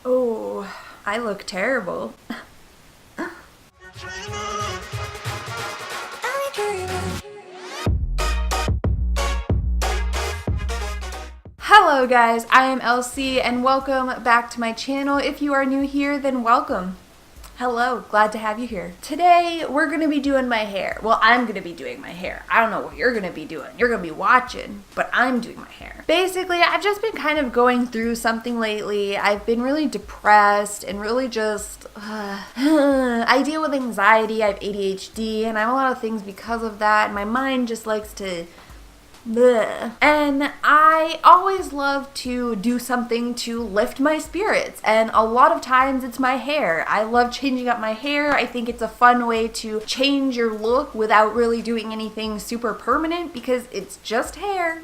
Oh, I look terrible. Hello guys, I am Elsie and welcome back to my channel. If you are new here, then welcome. Hello, glad to have you here. Today, we're gonna be doing my hair. Well, I'm gonna be doing my hair. I don't know what you're gonna be doing. You're gonna be watching, but I'm doing my hair. Basically, I've just been kind of going through something lately. I've been really depressed and really just, I deal with anxiety, I have ADHD, and I have a lot of things because of that, and my mind just likes to bleh. And I always love to do something to lift my spirits, and a lot of times it's my hair. I love changing up my hair. I think it's a fun way to change your look without really doing anything super permanent because it's just hair.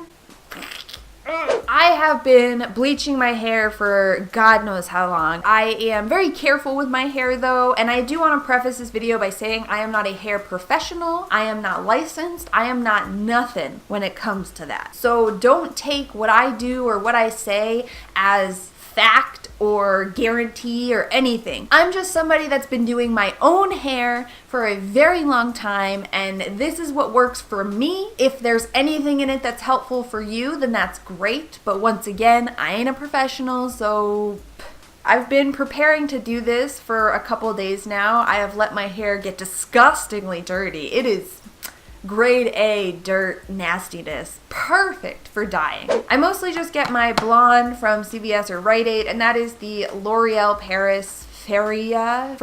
I have been bleaching my hair for God knows how long. I am very careful with my hair though, and I do want to preface this video by saying I am not a hair professional, I am not licensed, I am not nothing when it comes to that. So don't take what I do or what I say as fact or guarantee or anything. I'm just somebody that's been doing my own hair for a very long time, and this is what works for me. If there's anything in it that's helpful for you, then that's great. But once again, I ain't a professional, so I've been preparing to do this for a couple days now. I have let my hair get disgustingly dirty. It is grade A dirt nastiness. Perfect for dyeing. I mostly just get my blonde from CVS or Rite Aid, and that is the L'Oreal Paris Faria.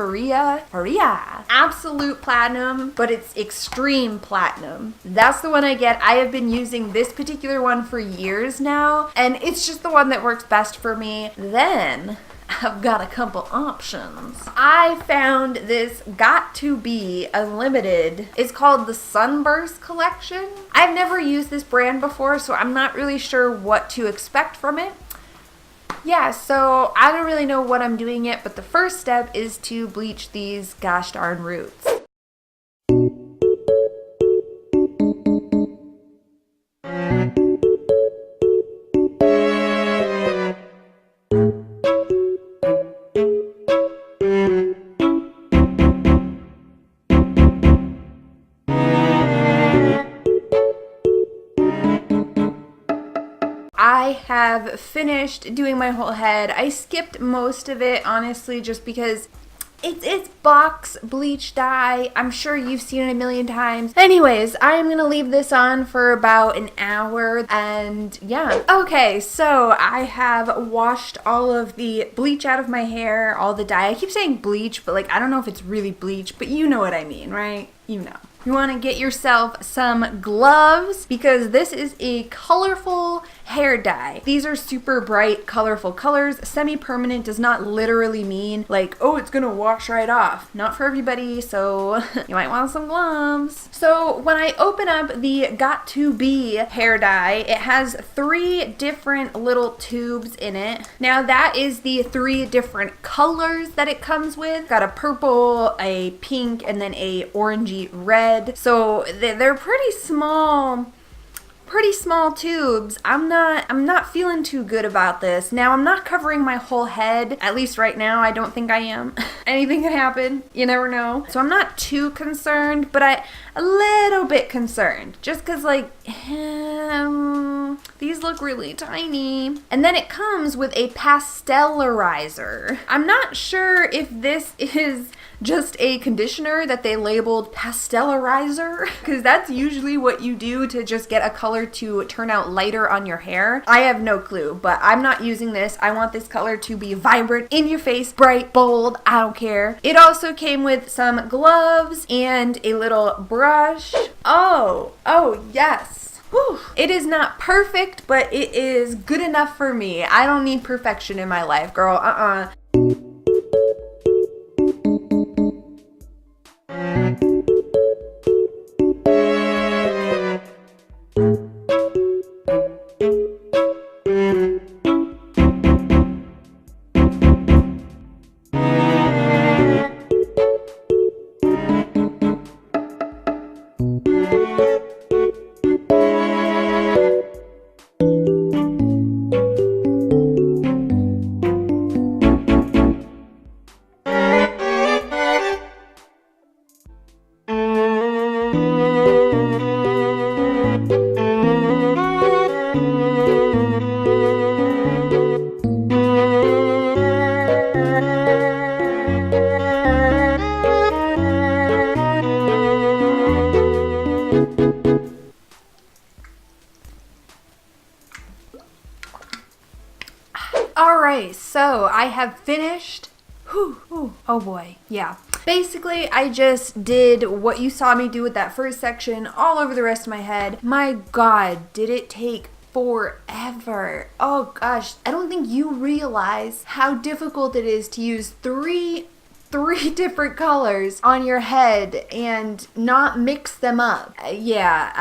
Absolute platinum, but it's extreme platinum. That's the one I get. I have been using this particular one for years now, and it's just the one that works best for me. Then I've got a couple options. I found this Got2B Unlimited. It's called the Sunburst Collection. I've never used this brand before, so I'm not really sure what to expect from it. Yeah, so I don't really know what I'm doing yet, but the first step is to bleach these gosh darn roots. I have finished doing my whole head. I skipped most of it, honestly, just because it's box bleach dye. I'm sure you've seen it a million times. Anyways, I am gonna leave this on for about an hour, and yeah. Okay, so I have washed all of the bleach out of my hair, all the dye. I keep saying bleach, but like I don't know if it's really bleach, but you know what I mean, right? You know. You want to get yourself some gloves because this is a colorful hair dye. These are super bright, colorful colors. Semi-permanent does not literally mean like, oh, it's gonna wash right off. Not for everybody, so you might want some gloves. So when I open up the Got2B hair dye, it has 3 different little tubes in it. Now that is the 3 different colors that it comes with. Got a purple, a pink, and then a orangey red. So they're pretty small tubes. I'm not feeling too good about this. Now I'm not covering my whole head, at least right now. I don't think I am. Anything can happen. You never know. So I'm not too concerned, but a little bit concerned. Just cause like, these look really tiny. And then it comes with a pastellerizer. I'm not sure if this is just a conditioner that they labeled pastellerizer, because that's usually what you do to just get a color to turn out lighter on your hair. I have no clue, but I'm not using this. I want this color to be vibrant, in your face, bright, bold, I don't care. It also came with some gloves and a little brush. Oh yes. Whew. It is not perfect, but it is good enough for me. I don't need perfection in my life, girl. So I have finished. Oh boy, yeah. Basically, I just did what you saw me do with that first section all over the rest of my head. My God, did it take forever. Oh gosh, I don't think you realize how difficult it is to use three different colors on your head and not mix them up. Yeah,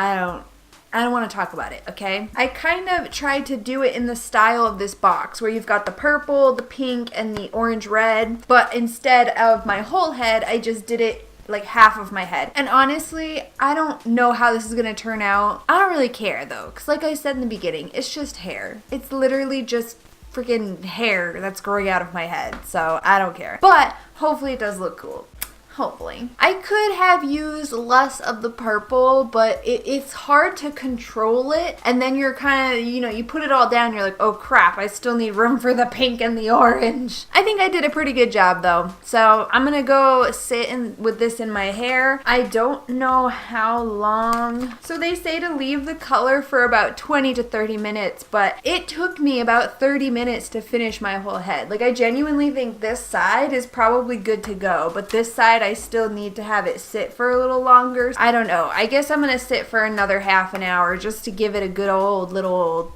I don't want to talk about it, okay? I kind of tried to do it in the style of this box where you've got the purple, the pink, and the orange red, but instead of my whole head, I just did it like half of my head. And honestly, I don't know how this is gonna turn out. I don't really care though, because like I said in the beginning, it's just hair. It's literally just freaking hair that's growing out of my head, so I don't care. But hopefully it does look cool. Hopefully. I could have used less of the purple, but it's hard to control it. And then you're kind of, you put it all down, you're like, oh crap, I still need room for the pink and the orange. I think I did a pretty good job though. So I'm gonna go sit with this in my hair. I don't know how long. So they say to leave the color for about 20 to 30 minutes, but it took me about 30 minutes to finish my whole head. Like I genuinely think this side is probably good to go, but this side I still need to have it sit for a little longer. I don't know. I guess I'm gonna sit for another half an hour just to give it a good old little.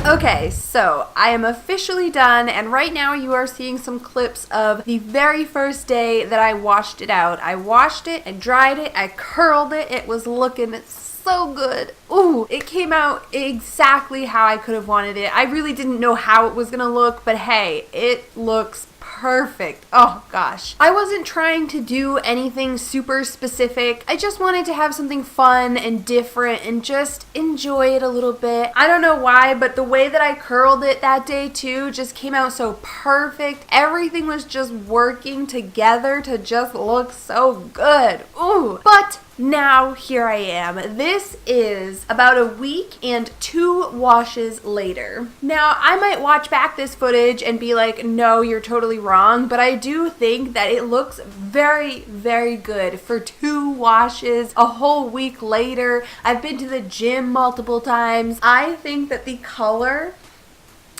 Okay, so I am officially done, and right now you are seeing some clips of the very first day that I washed it out. I washed it, I dried it, I curled it. It was looking so good. Ooh, it came out exactly how I could have wanted it. I really didn't know how it was gonna look, but hey, it looks perfect. Oh gosh. I wasn't trying to do anything super specific. I just wanted to have something fun and different and just enjoy it a little bit. I don't know why, but the way that I curled it that day too just came out so perfect. Everything was just working together to just look so good. Ooh. But now here I am. This is about a week and 2 washes later. Now I might watch back this footage and be like, no, you're totally wrong, but I do think that it looks very, very good for 2 washes a whole week later. I've been to the gym multiple times. I think that the color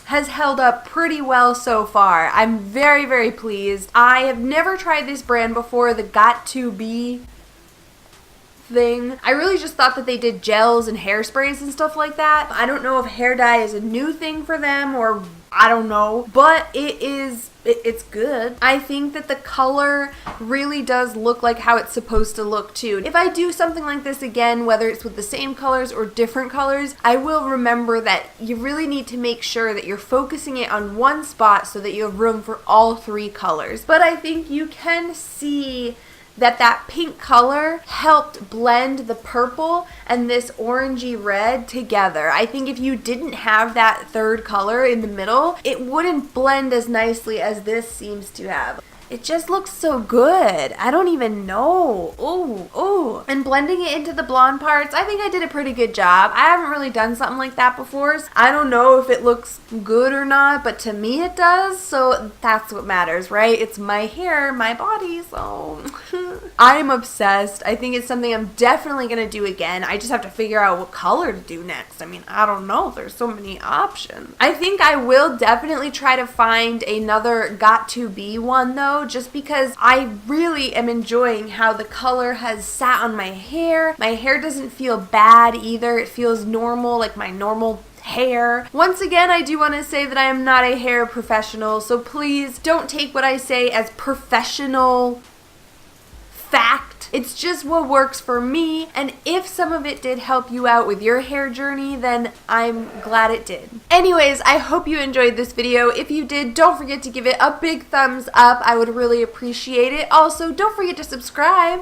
has held up pretty well so far. I'm very, very pleased. I have never tried this brand before, the Got2B thing. I really just thought that they did gels and hairsprays and stuff like that. I don't know if hair dye is a new thing for them or I don't know, but it's good. I think that the color really does look like how it's supposed to look too. If I do something like this again, whether it's with the same colors or different colors, I will remember that you really need to make sure that you're focusing it on one spot so that you have room for all 3 colors. But I think you can see that pink color helped blend the purple and this orangey red together. I think if you didn't have that third color in the middle, it wouldn't blend as nicely as this seems to have. It just looks so good. I don't even know. Ooh. And blending it into the blonde parts, I think I did a pretty good job. I haven't really done something like that before. So I don't know if it looks good or not, but to me it does. So that's what matters, right? It's my hair, my body, so I'm obsessed. I think it's something I'm definitely going to do again. I just have to figure out what color to do next. I mean, I don't know. There's so many options. I think I will definitely try to find another Got2B one though, just because I really am enjoying how the color has sat on my hair. My hair doesn't feel bad either. It feels normal, like my normal hair. Once again, I do want to say that I am not a hair professional, so please don't take what I say as professional fact. It's just what works for me, and if some of it did help you out with your hair journey, then I'm glad it did. Anyways, I hope you enjoyed this video. If you did, don't forget to give it a big thumbs up. I would really appreciate it. Also, don't forget to subscribe.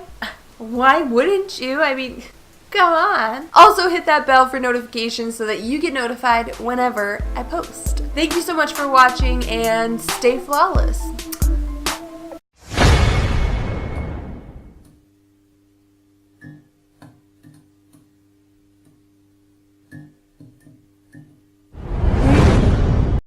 Why wouldn't you? I mean, come on. Also, hit that bell for notifications so that you get notified whenever I post. Thank you so much for watching, and stay flawless.